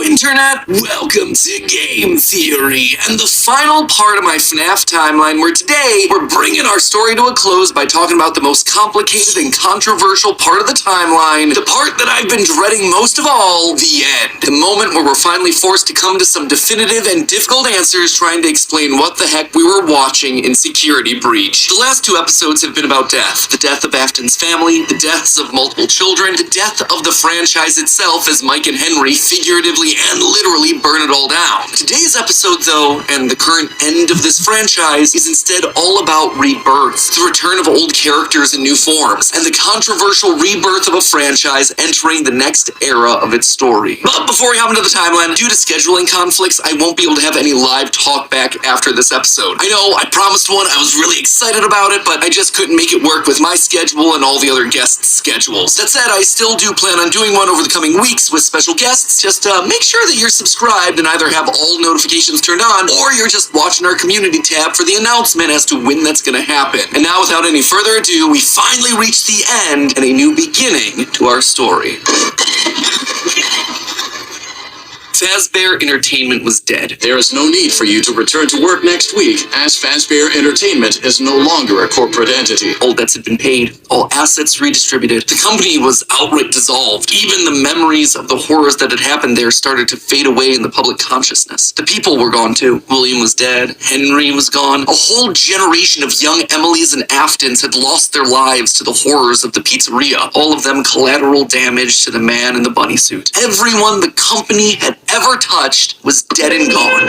Internet, welcome to Game Theory, and the final part of my Fnaf timeline, where today we're bringing our story to a close by talking about the most complicated and controversial part of the timeline, the part that I've been dreading most of all, the end. The moment where we're finally forced to come to some definitive and difficult answers trying to explain what the heck we were watching in Security Breach. The last two episodes have been about death. The death of Afton's family, the deaths of multiple children, the death of the franchise itself as Mike and Henry figuratively and literally burn it all down. Today's episode, though, and the current end of this franchise, is instead all about rebirth, the return of old characters in new forms, and the controversial rebirth of a franchise entering the next era of its story. But before we hop into the timeline, due to scheduling conflicts, I won't be able to have any live talk back after this episode. I know, I promised one, I was really excited about it, but I just couldn't make it work with my schedule and all the other guests' schedules. That said, I still do plan on doing one over the coming weeks with special guests. Just make sure that you're subscribed and either have all notifications turned on, or you're just watching our community tab for the announcement as to when that's gonna happen. And now, without any further ado, we finally reach the end and a new beginning to our story. Fazbear Entertainment was dead. There is no need for you to return to work next week, as Fazbear Entertainment is no longer a corporate entity. All debts had been paid, all assets redistributed. The company was outright dissolved. Even the memories of the horrors that had happened there started to fade away in the public consciousness. The people were gone too. William was dead. Henry was gone. A whole generation of young Emilys and Aftons had lost their lives to the horrors of the pizzeria. All of them collateral damage to the man in the bunny suit. Everyone the company had ever touched was dead and gone.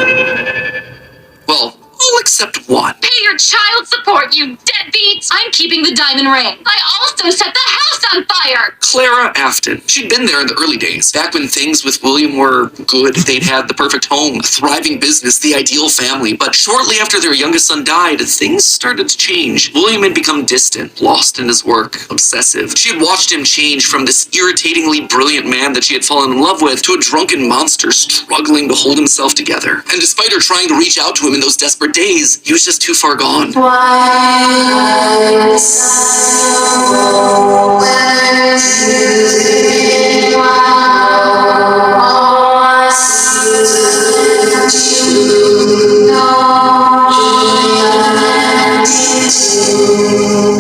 Well, all except one. Pay your child support, you deadbeats! I'm keeping the diamond ring. I also set the house on fire! Clara Afton. She'd been there in the early days, back when things with William were good. They'd had the perfect home, a thriving business, the ideal family. But shortly after their youngest son died, things started to change. William had become distant, lost in his work, obsessive. She had watched him change from this irritatingly brilliant man that she had fallen in love with to a drunken monster struggling to hold himself together. And despite her trying to reach out to him in those desperate days, he was just too far gone.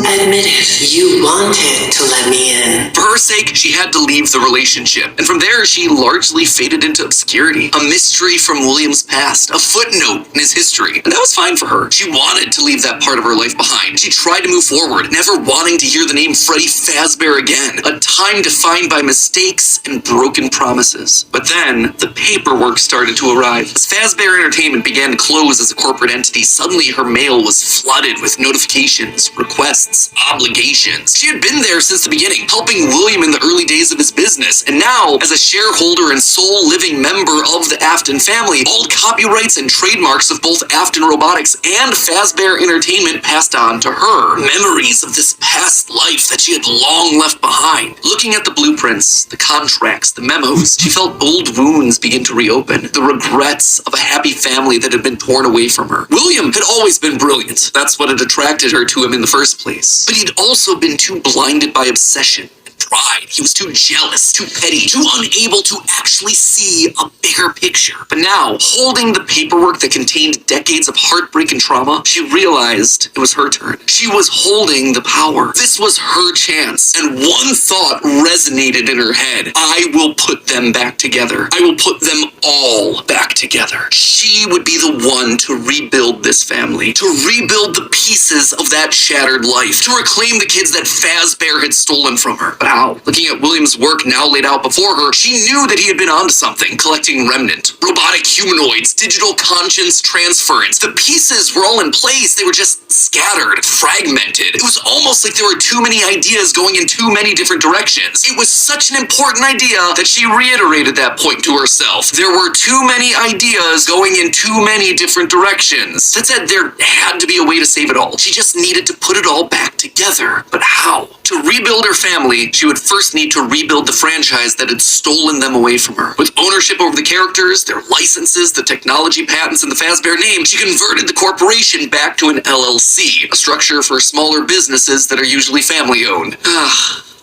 Admit it, you wanted to let me in. For her sake, she had to leave the relationship, and from there she largely faded into obscurity. A mystery from William's past, a footnote in his history, and that was fine for her. She wanted to leave that part of her life behind. She tried to move forward, never wanting to hear the name Freddy Fazbear again, a time defined by mistakes and broken promises. But then, the paperwork started to arrive. As Fazbear Entertainment began to close as a corporate entity, suddenly her mail was flooded with notifications, requests, obligations. She had been there since the beginning, helping William in the early days of his business, and now, as a shareholder and sole living member of the Afton family, all copyrights and trademarks of both Afton Robotics and Fazbear Entertainment passed on to her. Memories of this past life that she had long left behind. Looking at the blueprints, the contracts, the memos, she felt old wounds begin to reopen, the regrets of a happy family that had been torn away from her. William had always been brilliant. That's what had attracted her to him in the first place. But he'd also been too blinded by obsession. Pride. He was too jealous, too petty, too unable to actually see a bigger picture. But now, holding the paperwork that contained decades of heartbreak and trauma, she realized it was her turn. She was holding the power. This was her chance. And one thought resonated in her head. I will put them back together. I will put them all back together. She would be the one to rebuild this family, to rebuild the pieces of that shattered life, to reclaim the kids that Fazbear had stolen from her. But how? Looking at William's work now laid out before her, she knew that he had been onto something, collecting remnant, robotic humanoids, digital conscience transference. The pieces were all in place. They were just scattered, fragmented. It was almost like there were too many ideas going in too many different directions. It was such an important idea that she reiterated that point to herself. There were too many ideas going in too many different directions. That said, there had to be a way to save it all. She just needed to put it all back together. But how? To rebuild her family, she would first need to rebuild the franchise that had stolen them away from her. With ownership over the characters, their licenses, the technology patents, and the Fazbear name, she converted the corporation back to an LLC, a structure for smaller businesses that are usually family-owned.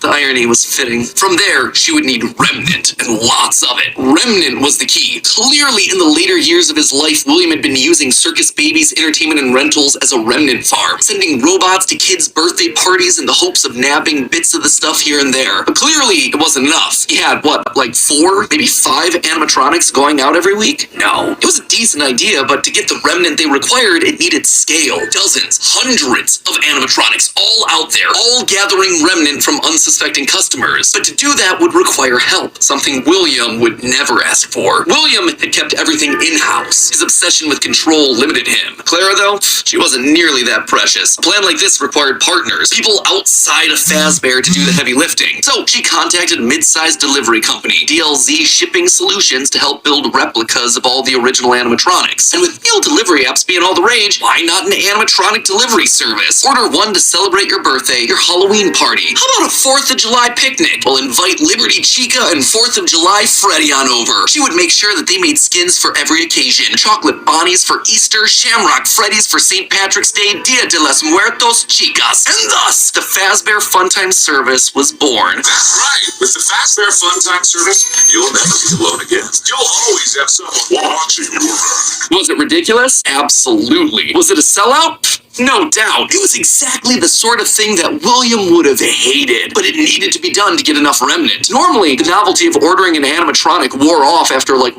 The irony was fitting. From there, she would need remnant, and lots of it. Remnant was the key. Clearly, in the later years of his life, William had been using Circus Babies Entertainment and Rentals as a remnant farm, sending robots to kids' birthday parties in the hopes of nabbing bits of the stuff here and there. But clearly, it wasn't enough. He had, like 4, maybe 5 animatronics going out every week? No. It was a decent idea, but to get the remnant they required, it needed scale. Dozens, hundreds of animatronics, all out there, all gathering remnant from unsuspecting customers. But to do that would require help, something William would never ask for. William had kept everything in-house. His obsession with control limited him. Clara, though, she wasn't nearly that precious. A plan like this required partners, people outside of Fazbear to do the heavy lifting. So she contacted a mid-sized delivery company, DLZ Shipping Solutions, to help build replicas of all the original animatronics. And with meal delivery apps being all the rage, why not an animatronic delivery service? Order one to celebrate your birthday, your Halloween party. How about a 4th of July picnic? We'll invite Liberty Chica and 4th of July Freddy on over. She would make sure that they made skins for every occasion. Chocolate Bonnies for Easter, Shamrock Freddies for St. Patrick's Day, Dia de los Muertos Chicas. And thus, the Fazbear Funtime service was born. That's right. With the Fazbear Funtime service, you'll never be alone again. You'll always have someone watching your back. Was it ridiculous? Absolutely. Was it a sellout? No doubt. It was exactly the sort of thing that William would have hated, but it needed to be done to get enough remnant. Normally, the novelty of ordering an animatronic wore off after, 1,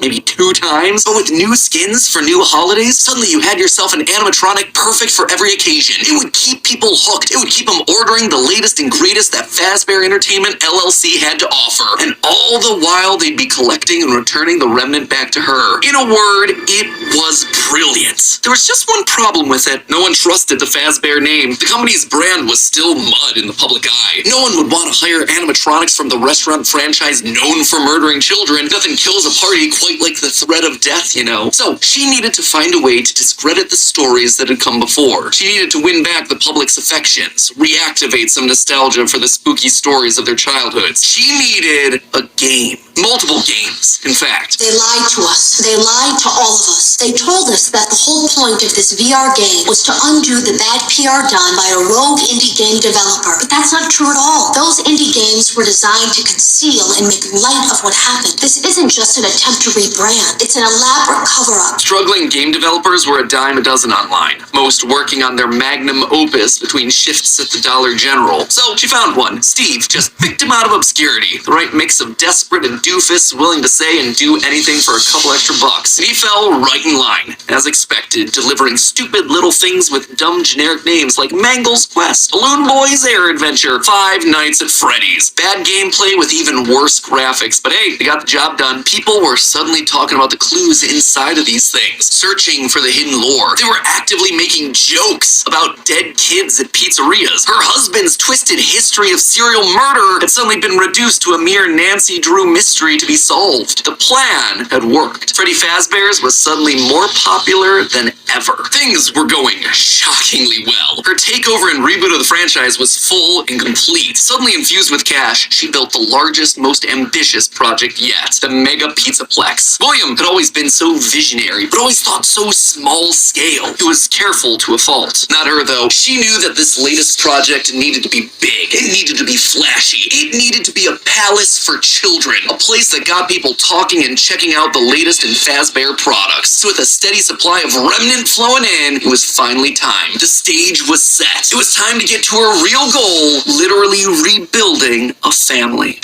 maybe 2 times? But with new skins for new holidays, suddenly you had yourself an animatronic perfect for every occasion. It would keep people hooked. It would keep them ordering the latest and greatest that Fazbear Entertainment LLC had to offer. And all the while, they'd be collecting and returning the remnant back to her. In a word, it was brilliant. There was just one problem with it. No one trusted the Fazbear name. The company's brand was still mud in the public eye. No one would want to hire animatronics from the restaurant franchise known for murdering children. Nothing kills a party quite like the threat of death, you know. So she needed to find a way to discredit the stories that had come before. She needed to win back the public's affections, reactivate some nostalgia for the spooky stories of their childhoods. She needed a game. Multiple games, in fact. They lied to us. They lied to all of us. They told us that the whole point of this VR game was to undo the bad PR done by a rogue indie game developer. But that's not true at all. Those indie games were designed to conceal and make light of what happened. This isn't just an attempt to rebrand. It's an elaborate cover-up. Struggling game developers were a dime a dozen online, most working on their magnum opus between shifts at the Dollar General. So she found one. Steve just picked him out of obscurity. The right mix of desperate and doofus willing to say and do anything for a couple extra bucks. And he fell right in line, as expected, delivering stupid little things with dumb generic names like Mangle's Quest, Balloon Boy's Air Adventure, Five Nights at Freddy's. Bad gameplay with even worse graphics, but hey, they got the job done. People were suddenly talking about the clues inside of these things, searching for the hidden lore. They were actively making jokes about dead kids at pizzerias. Her husband's twisted history of serial murder had suddenly been reduced to a mere Nancy Drew mystery to be solved. The plan had worked. Freddy Fazbear's was suddenly more popular than ever. Things were going shockingly well. Her takeover and reboot of the franchise was full and complete. Suddenly infused with cash, she built the largest, most ambitious project yet, the Mega Pizzaplex. William had always been so visionary, but always thought so small scale. He was careful to a fault. Not her, though. She knew that this latest project needed to be big. It needed to be flashy. It needed to be a palace for children. A place that got people talking and checking out the latest in Fazbear products. So with a steady supply of remnant flowing in, it was finally time. The stage was set. It was time to get to her real goal, literally rebuilding a family.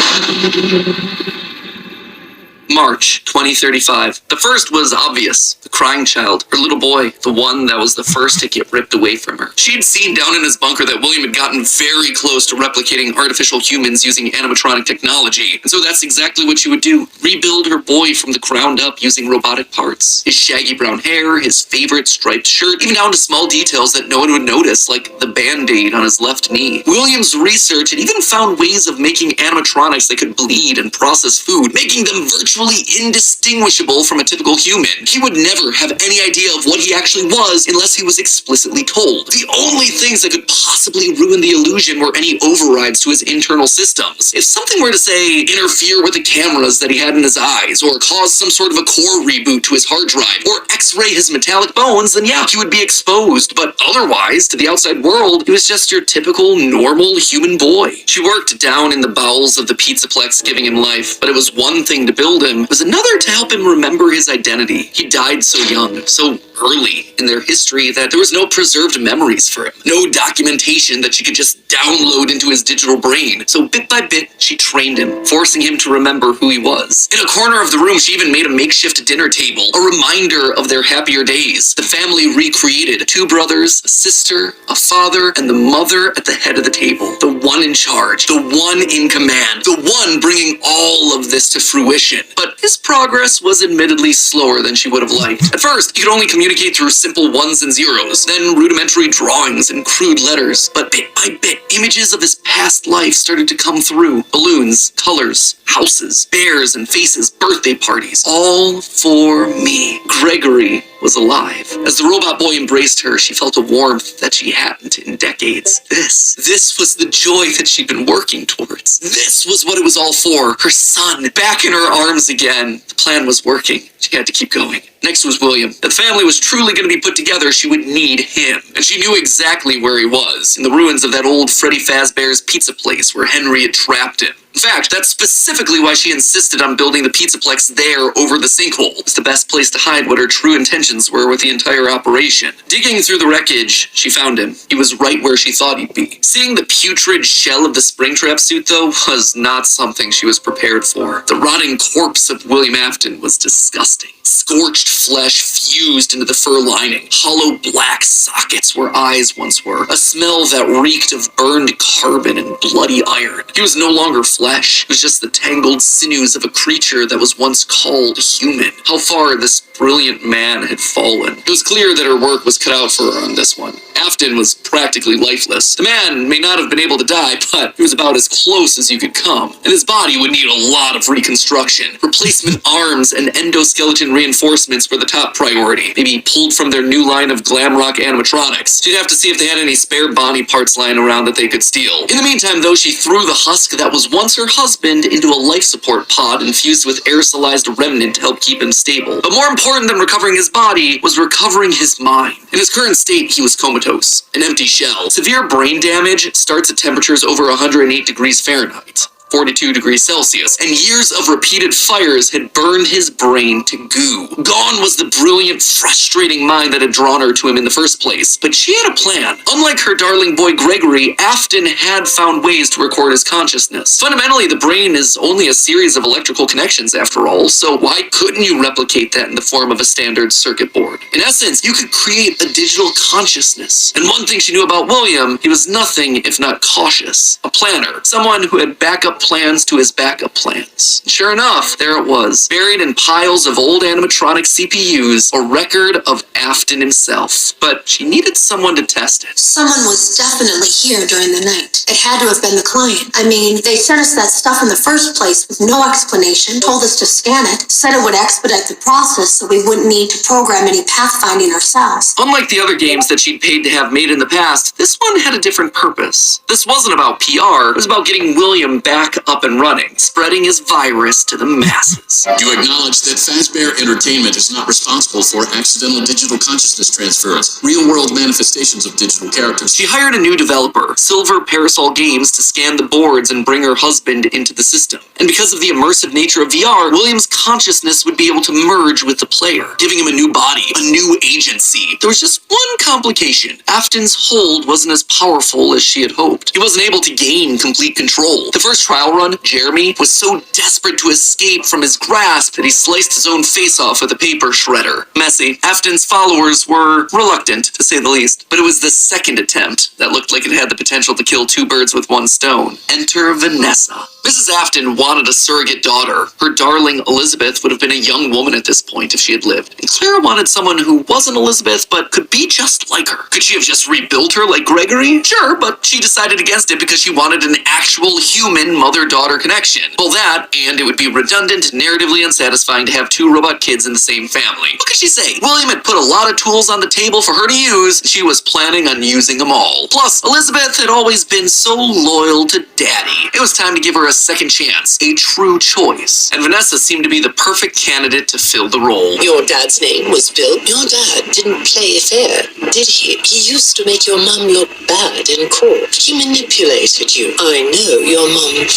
March 2035. The first was obvious. The crying child, her little boy, the one that was the first to get ripped away from her. She'd seen down in his bunker that William had gotten very close to replicating artificial humans using animatronic technology. And so that's exactly what she would do. Rebuild her boy from the ground up using robotic parts. His shaggy brown hair, his favorite striped shirt, even down to small details that no one would notice, like the band-aid on his left knee. William's research had even found ways of making animatronics that could bleed and process food, making them virtually virtually indistinguishable from a typical human. He would never have any idea of what he actually was unless he was explicitly told. The only things that could possibly ruin the illusion were any overrides to his internal systems. If something were to, say, interfere with the cameras that he had in his eyes, or cause some sort of a core reboot to his hard drive, or x-ray his metallic bones, then yeah, he would be exposed. But otherwise, to the outside world, he was just your typical, normal human boy. She worked down in the bowels of the Pizzaplex, giving him life, but it was one thing to build him, it was another to help him remember his identity. He died so young, so early in their history that there was no preserved memories for him, no documentation that she could just download into his digital brain. So bit by bit, she trained him, forcing him to remember who he was. In a corner of the room, she even made a makeshift dinner table, a reminder of their happier days. The family recreated: 2 brothers, a sister, a father, and the mother at the head of the table. The one in charge, the one in command, the one bringing all of this to fruition. But his progress was admittedly slower than she would have liked. At first, he could only communicate through simple ones and zeros, then rudimentary drawings and crude letters. But bit by bit, images of his past life started to come through. Balloons, colors, houses, bears and faces, birthday parties. All for me. Gregory was alive. As the robot boy embraced her, she felt a warmth that she hadn't in decades. This was the joy that she'd been working towards. This was what it was all for. Her son, back in her arms again. The plan was working. She had to keep going. Next was William. If the family was truly going to be put together, she would need him. And she knew exactly where he was, in the ruins of that old Freddy Fazbear's pizza place where Henry had trapped him. In fact, that's specifically why she insisted on building the Pizzaplex there over the sinkhole. It's the best place to hide what her true intentions were with the entire operation. Digging through the wreckage, she found him. He was right where she thought he'd be. Seeing the putrid shell of the Springtrap suit, though, was not something she was prepared for. The rotting corpse of William Afton was disgusting. Scorched flesh fused into the fur lining. Hollow black sockets where eyes once were. A smell that reeked of burned carbon and bloody iron. He was no longer flesh. It was just the tangled sinews of a creature that was once called human. How far this brilliant man had fallen. It was clear that her work was cut out for her on this one. Afton was practically lifeless. The man may not have been able to die, but he was about as close as you could come. And his body would need a lot of reconstruction. Replacement arms and endoskeleton reinforcements were the top priority. Maybe pulled from their new line of glam rock animatronics. She'd have to see if they had any spare Bonnie parts lying around that they could steal. In the meantime, though, she threw the husk that was once her husband into a life support pod infused with aerosolized remnant to help keep him stable. But more important than recovering his body was recovering his mind. In his current state, he was comatose, an empty shell. Severe brain damage starts at temperatures over 108 degrees Fahrenheit. 42 degrees Celsius, and years of repeated fires had burned his brain to goo. Gone was the brilliant, frustrating mind that had drawn her to him in the first place, but she had a plan. Unlike her darling boy Gregory, Afton had found ways to record his consciousness. Fundamentally, the brain is only a series of electrical connections after all, so why couldn't you replicate that in the form of a standard circuit board? In essence, you could create a digital consciousness. And one thing she knew about William, he was nothing if not cautious. A planner. Someone who had backup plans to his backup plans. Sure enough, there it was, buried in piles of old animatronic CPUs, a record of Afton himself. But she needed someone to test it. Someone was definitely here during the night. It had to have been the client. I mean, they sent us that stuff in the first place with no explanation, told us to scan it, said it would expedite the process so we wouldn't need to program any pathfinding ourselves. Unlike the other games that she'd paid to have made in the past, this one had a different purpose. This wasn't about PR, it was about getting William back up and running, spreading his virus to the masses. You acknowledge that Fazbear Entertainment is not responsible for accidental digital consciousness transference, real-world manifestations of digital characters. She hired a new developer, Silver Parasol Games, to scan the boards and bring her husband into the system. And because of the immersive nature of VR, William's consciousness would be able to merge with the player, giving him a new body, a new agency. There was just one complication. Afton's hold wasn't as powerful as she had hoped. He wasn't able to gain complete control. The first trial run, Jeremy, was so desperate to escape from his grasp that he sliced his own face off with a paper shredder. Messy. Afton's followers were reluctant, to say the least, but it was the second attempt that looked like it had the potential to kill 2 birds with 1 stone. Enter Vanessa. Mrs. Afton wanted a surrogate daughter. Her darling Elizabeth would have been a young woman at this point if she had lived. And Clara wanted someone who wasn't Elizabeth, but could be just like her. Could she have just rebuilt her like Gregory? Sure, but she decided against it because she wanted an actual human mother-daughter connection. Well, that, and it would be redundant and narratively unsatisfying to have two robot kids in the same family. What could she say? William had put a lot of tools on the table for her to use, and she was planning on using them all. Plus, Elizabeth had always been so loyal to Daddy. It was time to give her a second chance, a true choice. And Vanessa seemed to be the perfect candidate to fill the role. Your dad's name was Bill. Your dad didn't play fair, did he? He used to make your mum look bad in court. He manipulated you. I know your mum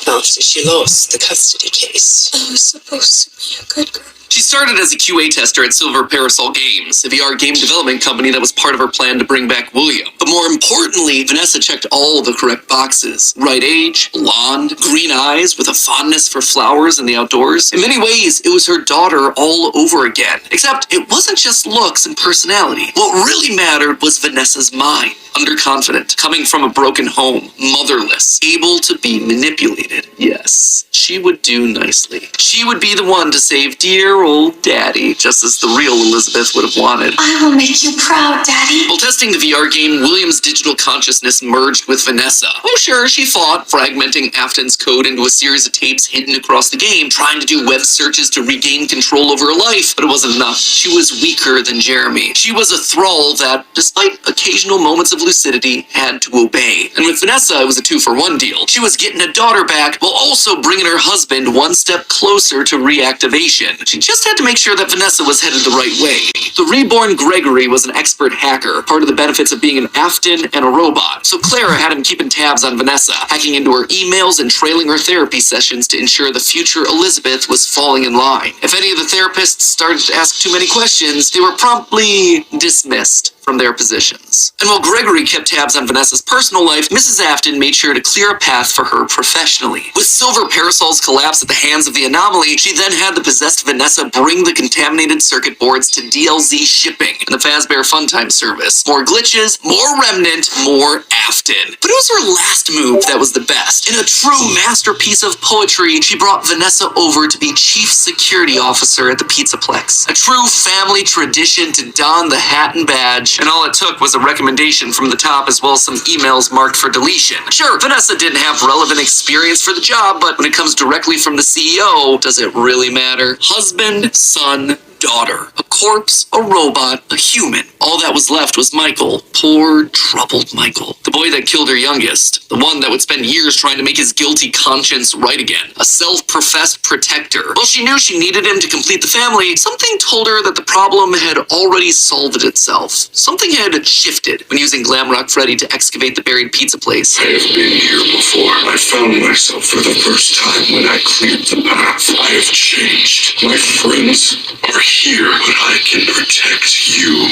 after she lost the custody case. I was supposed to be a good girl. She started as a QA tester at Silver Parasol Games, a VR game development company that was part of her plan to bring back William. But more importantly, Vanessa checked all the correct boxes. Right age, blonde, green eyes with a fondness for flowers and the outdoors. In many ways, it was her daughter all over again. Except it wasn't just looks and personality. What really mattered was Vanessa's mind. Underconfident, coming from a broken home, motherless, able to be manipulated. Yes, she would do nicely. She would be the one to save dear old Daddy, just as the real Elizabeth would have wanted. I will make you proud, Daddy. While testing the VR game, William's digital consciousness merged with Vanessa. Oh sure, she fought, fragmenting Afton's code into a series of tapes hidden across the game, trying to do web searches to regain control over her life, but it wasn't enough. She was weaker than Jeremy. She was a thrall that, despite occasional moments of lucidity, had to obey. And with Vanessa, it was a 2-for-1 deal. She was getting a daughter back, while also bringing her husband one step closer to reactivation. She just had to make sure that Vanessa was headed the right way. The reborn Gregory was an expert hacker, part of the benefits of being an Afton and a robot. So Clara had him keeping tabs on Vanessa, hacking into her emails and trailing her therapy sessions to ensure the future Elizabeth was falling in line. If any of the therapists started to ask too many questions, they were promptly dismissed from their positions. And while Gregory kept tabs on Vanessa's personal life, Mrs. Afton made sure to clear a path for her professionally. With Silver Parasol's collapse at the hands of the Anomaly, she then had the possessed Vanessa bring the contaminated circuit boards to DLZ shipping and the Fazbear Funtime service. More glitches, more Remnant, more Afton. But it was her last move that was the best. In a true masterpiece of poetry, she brought Vanessa over to be Chief Security Officer at the Pizzaplex. A true family tradition to don the hat and badge, and all it took was a recommendation from the top as well as some emails marked for deletion. Sure, Vanessa didn't have relevant experience for the job, but when it comes directly from the CEO, does it really matter? Husband, son, daughter, a corpse, a robot, a human. All that was left was Michael. Poor, troubled Michael. The boy that killed her youngest. The one that would spend years trying to make his guilty conscience right again. A self-professed protector. While she knew she needed him to complete the family, something told her that the problem had already solved itself. Something had shifted when using Glamrock Freddy to excavate the buried pizza place. I have been here before. I found myself for the first time when I cleared the path. I have changed. My friends are here, but I can protect you.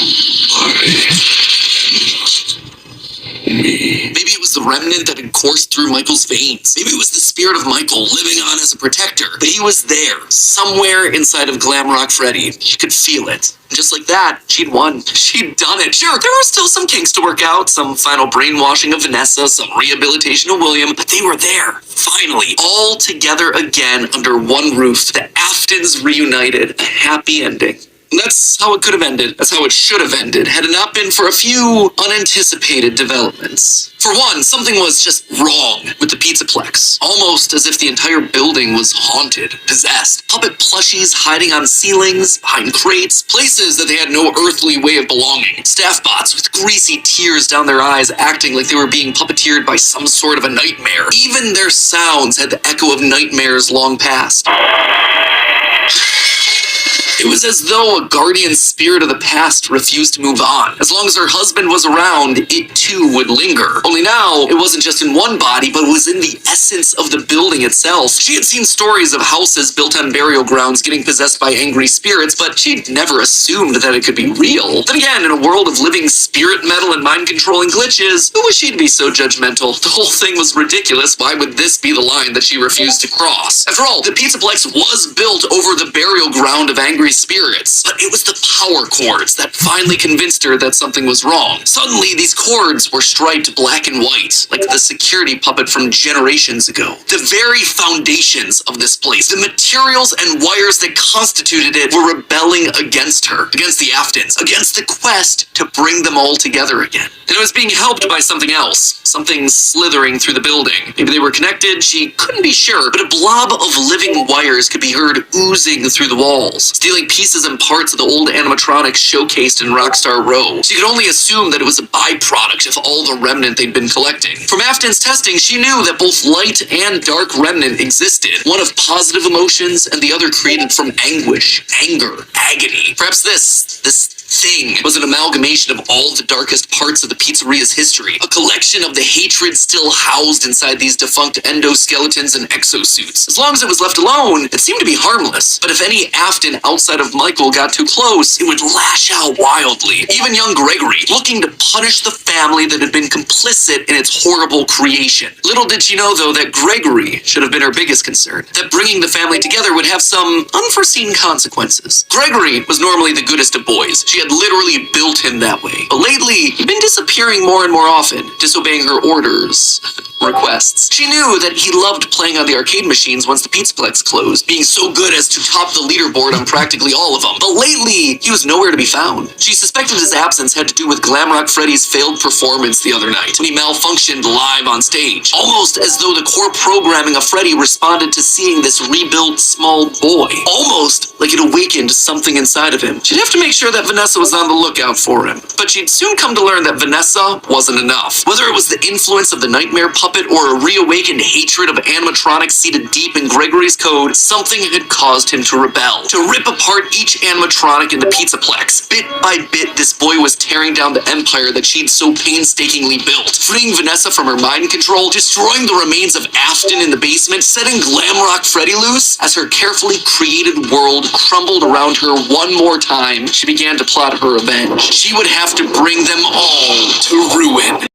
Maybe it was the remnant that had coursed through Michael's veins. Maybe it was the spirit of Michael living on as a protector. But he was there, somewhere inside of Glamrock Freddy. She could feel it. And just like that, she'd won. She'd done it. Sure, there were still some kinks to work out, some final brainwashing of Vanessa, some rehabilitation of William, but they were there. Finally, all together again under one roof. The Aftons reunited. A happy ending. And that's how it could have ended. That's how it should have ended, had it not been for a few unanticipated developments. For one, something was just wrong with the Pizzaplex. Almost as if the entire building was haunted, possessed. Puppet plushies hiding on ceilings, behind crates, places that they had no earthly way of belonging. Staff bots with greasy tears down their eyes, acting like they were being puppeteered by some sort of a nightmare. Even their sounds had the echo of nightmares long past. It was as though a guardian spirit of the past refused to move on. As long as her husband was around, it too would linger. Only now, it wasn't just in one body, but was in the essence of the building itself. She had seen stories of houses built on burial grounds getting possessed by angry spirits, but she'd never assumed that it could be real. Then again, in a world of living spirit metal and mind-controlling glitches, who was she to be so judgmental? The whole thing was ridiculous. Why would this be the line that she refused to cross? After all, the Pizzaplex was built over the burial ground of angry angry spirits. But it was the power cords that finally convinced her that something was wrong. Suddenly, these cords were striped black and white, like the security puppet from generations ago. The very foundations of this place, the materials and wires that constituted it, were rebelling against her, against the Aftons, against the quest to bring them all together again. And it was being helped by something else, something slithering through the building. Maybe they were connected, she couldn't be sure, but a blob of living wires could be heard oozing through the walls, stealing pieces and parts of the old animatronics showcased in Rockstar Row. She could only assume that it was a byproduct of all the remnant they'd been collecting. From Afton's testing, she knew that both light and dark remnant existed, one of positive emotions and the other created from anguish, anger, agony. Perhaps this thing was an amalgamation of all the darkest parts of the pizzeria's history, a collection of the hatred still housed inside these defunct endoskeletons and exosuits. As long as it was left alone, it seemed to be harmless, but if any Afton outside of Michael got too close, it would lash out wildly. Even young Gregory, looking to punish the family that had been complicit in its horrible creation. Little did she know, though, that Gregory should have been her biggest concern, that bringing the family together would have some unforeseen consequences. Gregory was normally the goodest of boys. She had literally built him that way. But lately, he'd been disappearing more and more often, disobeying her orders, requests. She knew that he loved playing on the arcade machines once the Pizzaplex closed, being so good as to top the leaderboard on practically all of them. But lately, he was nowhere to be found. She suspected his absence had to do with Glamrock Freddy's failed performance the other night, when he malfunctioned live on stage, almost as though the core programming of Freddy responded to seeing this rebuilt small boy. Almost like it awakened something inside of him. She'd have to make sure that Vanessa was on the lookout for him. But she'd soon come to learn that Vanessa wasn't enough. Whether it was the influence of the nightmare puppet or a reawakened hatred of animatronics seated deep in Gregory's code, something had caused him to rebel, to rip apart each animatronic in the Pizzaplex. Bit by bit, this boy was tearing down the empire that she'd so painstakingly built, freeing Vanessa from her mind control, destroying the remains of Afton in the basement, setting Glamrock Freddy loose. As her carefully created world crumbled around her one more time, she began to plot her revenge. She would have to bring them all to ruin.